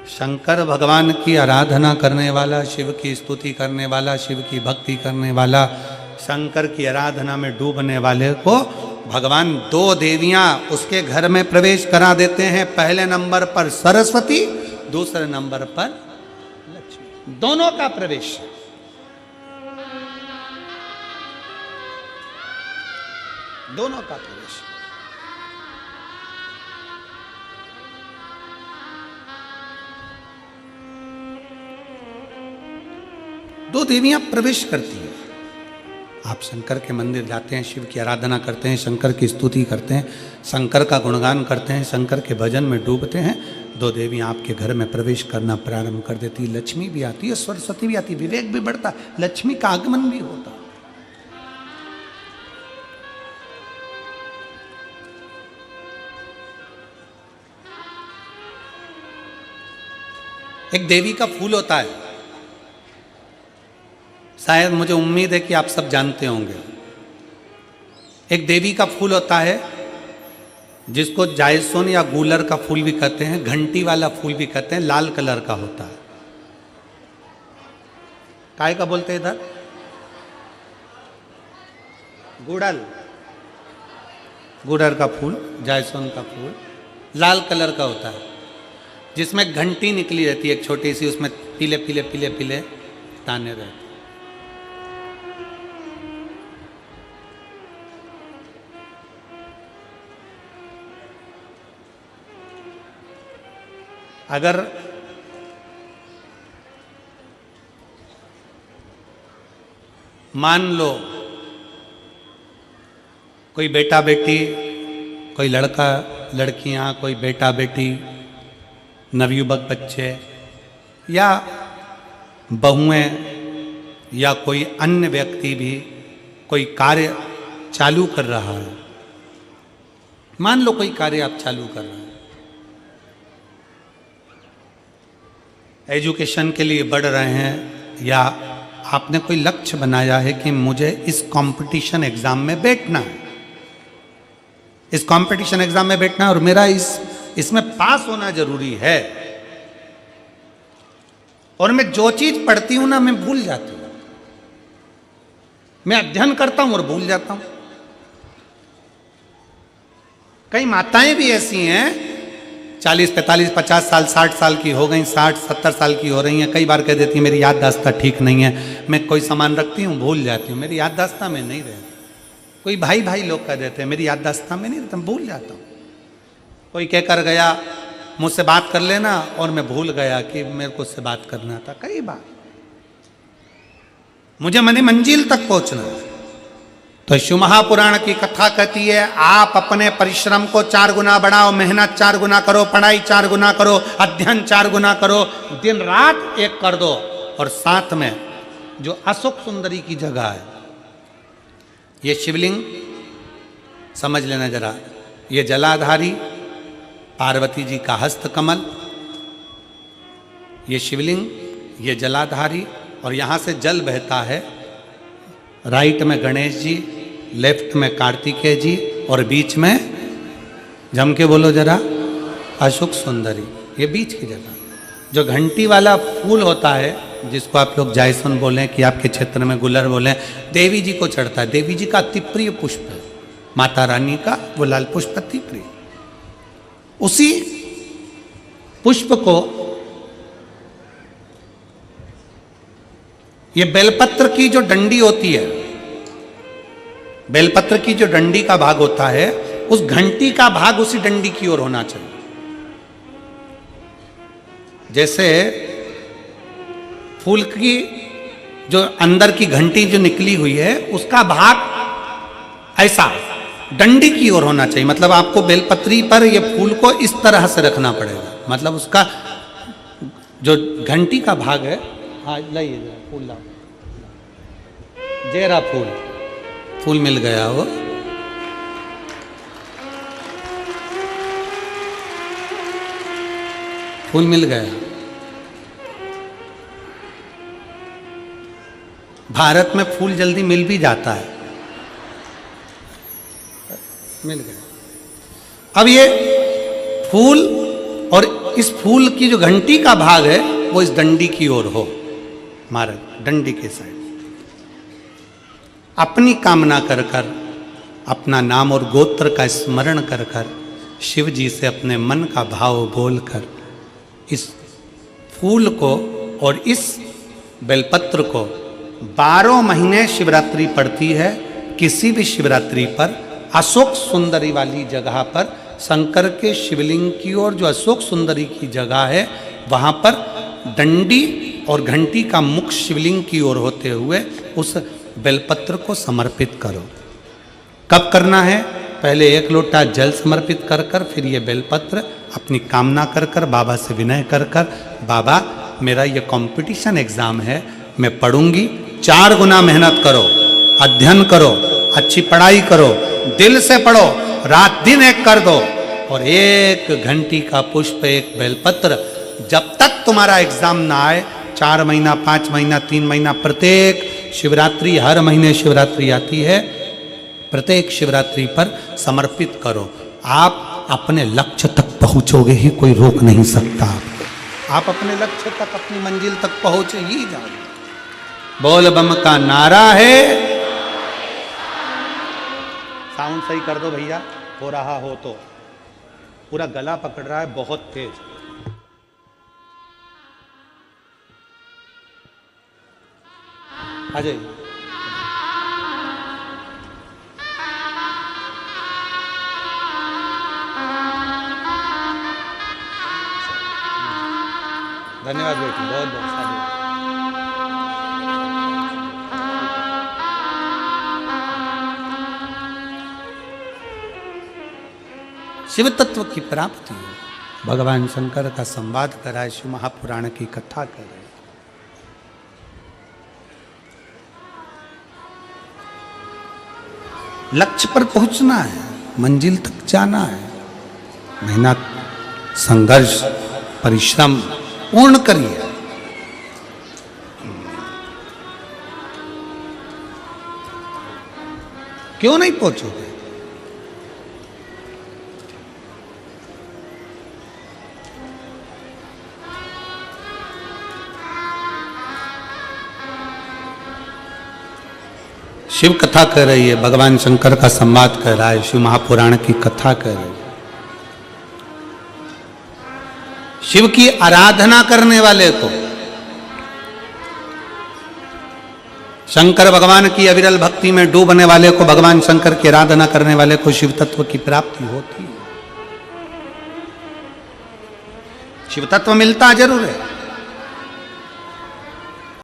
शंकर भगवान की आराधना करने वाला, शिव की स्तुति करने वाला, शिव की भक्ति करने वाला, शंकर की आराधना में डूबने वाले को भगवान दो देवियां उसके घर में प्रवेश करा देते हैं। पहले नंबर पर सरस्वती, दूसरे नंबर पर लक्ष्मी, दोनों का प्रवेश। दोनों का प्रवेश। दो देवियां प्रवेश करती हैं। आप शंकर के मंदिर जाते हैं, शिव की आराधना करते हैं, शंकर की स्तुति करते हैं, शंकर का गुणगान करते हैं, शंकर के भजन में डूबते हैं, दो देवियां आपके घर में प्रवेश करना प्रारंभ कर देती है। लक्ष्मी भी आती है, सरस्वती भी आती है, विवेक भी बढ़ता, लक्ष्मी का आगमन भी होता। एक देवी का फूल होता है, शायद मुझे उम्मीद है कि आप सब जानते होंगे। एक देवी का फूल होता है जिसको जायसोन या गूलर का फूल भी कहते हैं, घंटी वाला फूल भी कहते हैं, लाल कलर का होता है। काय का बोलते हैं इधर? गुड़ल, गुड़र का फूल, जायसोन का फूल लाल कलर का होता है, जिसमें घंटी निकली रहती है एक छोटी सी, उसमें पीले पीले पीले पीले दाने रहते हैं। अगर मान लो कोई बेटा बेटी, कोई लड़का लड़कियां, कोई बेटा बेटी, नवयुवक बच्चे या बहुएं या कोई अन्य व्यक्ति भी कोई कार्य चालू कर रहा है। मान लो कोई कार्य आप चालू कर रहे हैं, एजुकेशन के लिए बढ़ रहे हैं, या आपने कोई लक्ष्य बनाया है कि मुझे इस कंपटीशन एग्जाम में बैठना है, इस कंपटीशन एग्जाम में बैठना है और मेरा इसमें पास होना जरूरी है, और मैं जो चीज पढ़ती हूं ना मैं भूल जाती हूं, मैं अध्ययन करता हूं और भूल जाता हूं। कई माताएं भी ऐसी हैं 40, 45, 50 साल, 60 साल की हो गई, 60, 70 साल की हो रही हैं, कई बार कह देती हैं मेरी याददाश्त ठीक नहीं है, मैं कोई सामान रखती हूँ भूल जाती हूँ, मेरी याददाश्त में नहीं रहती। कोई भाई भाई लोग कह देते हैं मेरी याददाश्त में नहीं रहता, भूल जाता हूँ। कोई कहकर गया मुझसे बात कर लेना और मैं भूल गया कि मेरे को उससे बात करना था। कई बार मुझे मनी मंजिल तक पहुंचना है। तो शिव महापुराण की कथा कहती है आप अपने परिश्रम को 4 गुना बढ़ाओ, मेहनत 4 गुना करो, पढ़ाई 4 गुना करो, अध्ययन 4 गुना करो, दिन रात एक कर दो। और साथ में जो अशोक सुंदरी की जगह है, ये शिवलिंग समझ लेना जरा, ये जलाधारी पार्वती जी का हस्त कमल, ये शिवलिंग, ये जलाधारी, और यहाँ से जल बहता है। राइट में गणेश जी, लेफ्ट में कार्तिकेय जी, और बीच में जम के बोलो जरा अशोक सुंदरी, ये बीच की जगह। जो घंटी वाला फूल होता है जिसको आप लोग जायसोन बोलें कि आपके क्षेत्र में गुलर बोलें, देवी जी को चढ़ता है, देवी जी का अति प्रिय पुष्प है, माता रानी का वो लाल पुष्प अति प्रिय। उसी पुष्प को ये बेलपत्र की जो डंडी होती है, बेलपत्र की जो डंडी का भाग होता है, उस घंटी का भाग उसी डंडी की ओर होना चाहिए। जैसे फूल की जो अंदर की घंटी जो निकली हुई है उसका भाग ऐसा डंडी की ओर होना चाहिए। मतलब आपको बेलपत्री पर ये फूल को इस तरह से रखना पड़ेगा, मतलब उसका जो घंटी का भाग है। हाँ लाइए जरा फूल लाओ, जेरा फूल, फूल मिल गया वो। फूल मिल गया। भारत में फूल जल्दी मिल भी जाता है, मिल गया। अब ये फूल और इस फूल की जो घंटी का भाग है वो इस डंडी की ओर हो, महाराज डंडी के साइड। अपनी कामना कर कर, अपना नाम और गोत्र का स्मरण कर कर, शिव जी से अपने मन का भाव बोलकर इस फूल को और इस बेलपत्र को 12 महीने शिवरात्रि पड़ती है। किसी भी शिवरात्रि पर अशोक सुंदरी वाली जगह पर, शंकर के शिवलिंग की ओर जो अशोक सुंदरी की जगह है वहाँ पर डंडी और घंटी का मुख शिवलिंग की ओर होते हुए उस बेलपत्र को समर्पित करो। कब करना है? पहले 1 लोटा जल समर्पित कर कर, फिर ये बेलपत्र अपनी कामना कर कर, बाबा से विनय कर कर, बाबा मेरा ये कंपटीशन एग्जाम है, मैं पढ़ूंगी, 4 गुना मेहनत करो, अध्ययन करो, अच्छी पढ़ाई करो, दिल से पढ़ो, रात दिन एक कर दो, और 1 घंटी का पुष्प, 1 बेलपत्र, जब तक तुम्हारा एग्जाम ना आए, 4 महीना, 5 महीना, 3 महीना, प्रत्येक शिवरात्रि, हर महीने शिवरात्रि आती है, प्रत्येक शिवरात्रि पर समर्पित करो। आप अपने लक्ष्य तक पहुंचोगे ही, कोई रोक नहीं सकता आपको। आप अपने लक्ष्य तक, अपनी मंजिल तक पहुंचे ही जाओगे। बोल बम का नारा है। साउंड सही कर दो भैया, हो रहा हो तो। पूरा गला पकड़ रहा है बहुत तेज। आ जाइए। धन्यवाद बेटी, बहुत बहुत साधु। शिव तत्व की प्राप्ति, भगवान शंकर का संवाद कराए, शिव महापुराण की कथा करे। लक्ष्य पर पहुंचना है, मंजिल तक जाना है, मेहनत, संघर्ष, परिश्रम पूर्ण करिए। क्यों नहीं पहुंचोगे? शिव कथा कर रही है, भगवान शंकर का संवाद कर रहा है, शिव महापुराण की कथा कर रही है। शिव की आराधना करने वाले को, शंकर भगवान की अविरल भक्ति में डूबने वाले को, भगवान शंकर की आराधना करने वाले को शिव तत्व की प्राप्ति होती है। शिव तत्व मिलता जरूर है,